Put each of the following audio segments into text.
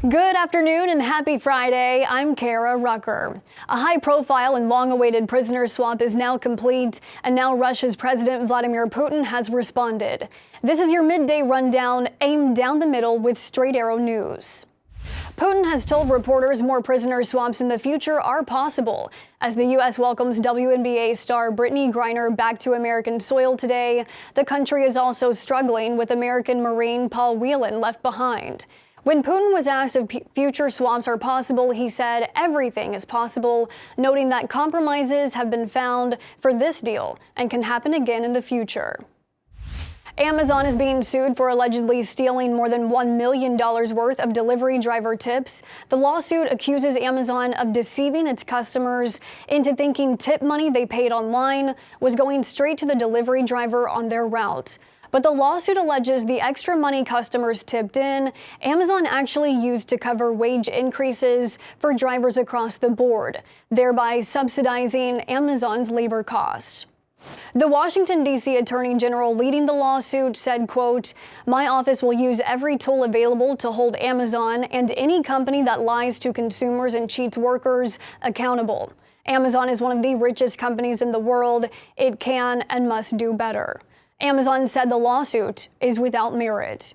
Good afternoon and happy Friday. I'm Kara Rucker. A high-profile and long-awaited prisoner swap is now complete, and now Russia's President Vladimir Putin has responded. This is your midday rundown, aimed down the middle with straight arrow news. Putin has told reporters more prisoner swaps in the future are possible. As the U.S. welcomes WNBA star Brittany Griner back to American soil today, the country is also struggling with American Marine Paul Whelan left behind. When Putin was asked if future swaps are possible, he said everything is possible, noting that compromises have been found for this deal and can happen again in the future. Amazon is being sued for allegedly stealing more than $1 million worth of delivery driver tips. The lawsuit accuses Amazon of deceiving its customers into thinking tip money they paid online was going straight to the delivery driver on their route. But the lawsuit alleges the extra money customers tipped in, Amazon actually used to cover wage increases for drivers across the board, thereby subsidizing Amazon's labor costs. The Washington, D.C. Attorney General leading the lawsuit said, quote, "My office will use every tool available to hold Amazon and any company that lies to consumers and cheats workers accountable. Amazon is one of the richest companies in the world. It can and must do better." Amazon said the lawsuit is without merit.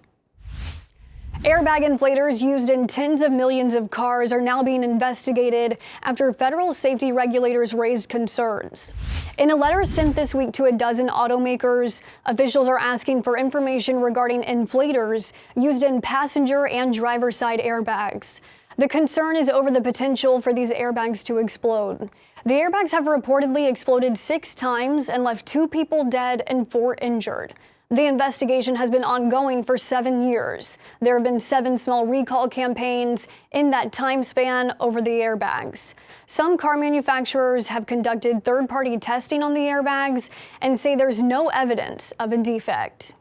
Airbag inflators used in tens of millions of cars are now being investigated after federal safety regulators raised concerns. In a letter sent this week to a dozen automakers, officials are asking for information regarding inflators used in passenger and driver side airbags. The concern is over the potential for these airbags to explode. The airbags have reportedly exploded 6 times and left 2 people dead and 4 injured. The investigation has been ongoing for 7 years. There have been 7 small recall campaigns in that time span over the airbags. Some car manufacturers have conducted third-party testing on the airbags and say there's no evidence of a defect.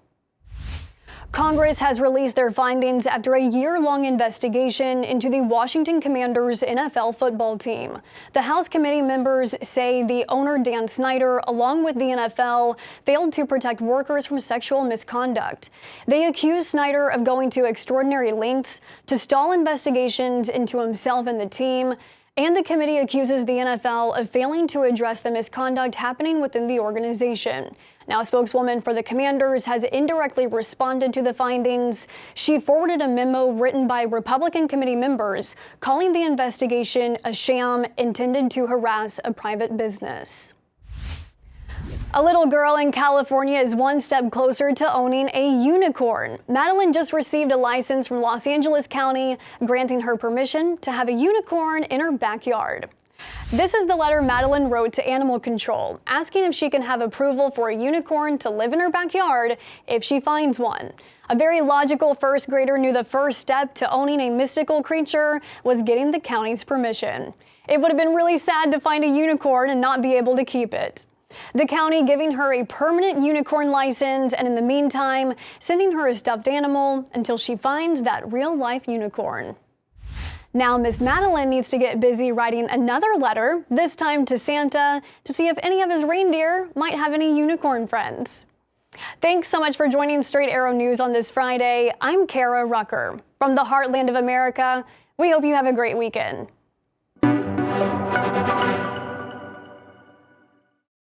Congress has released their findings after a year-long investigation into the Washington Commanders' NFL football team. The House committee members say the owner, Dan Snyder, along with the NFL, failed to protect workers from sexual misconduct. They accuse Snyder of going to extraordinary lengths to stall investigations into himself and the team, and the committee accuses the NFL of failing to address the misconduct happening within the organization. Now, a spokeswoman for the Commanders has indirectly responded to the findings. She forwarded a memo written by Republican committee members calling the investigation a sham intended to harass a private business. A little girl in California is one step closer to owning a unicorn. Madeline just received a license from Los Angeles County, granting her permission to have a unicorn in her backyard. This is the letter Madeline wrote to Animal Control, asking if she can have approval for a unicorn to live in her backyard if she finds one. A very logical first grader knew the first step to owning a mystical creature was getting the county's permission. It would have been really sad to find a unicorn and not be able to keep it. The county giving her a permanent unicorn license, and in the meantime, sending her a stuffed animal until she finds that real-life unicorn. Now, Miss Madeline needs to get busy writing another letter, this time to Santa, to see if any of his reindeer might have any unicorn friends. Thanks so much for joining Straight Arrow News on this Friday. I'm Kara Rucker. From the heartland of America, we hope you have a great weekend.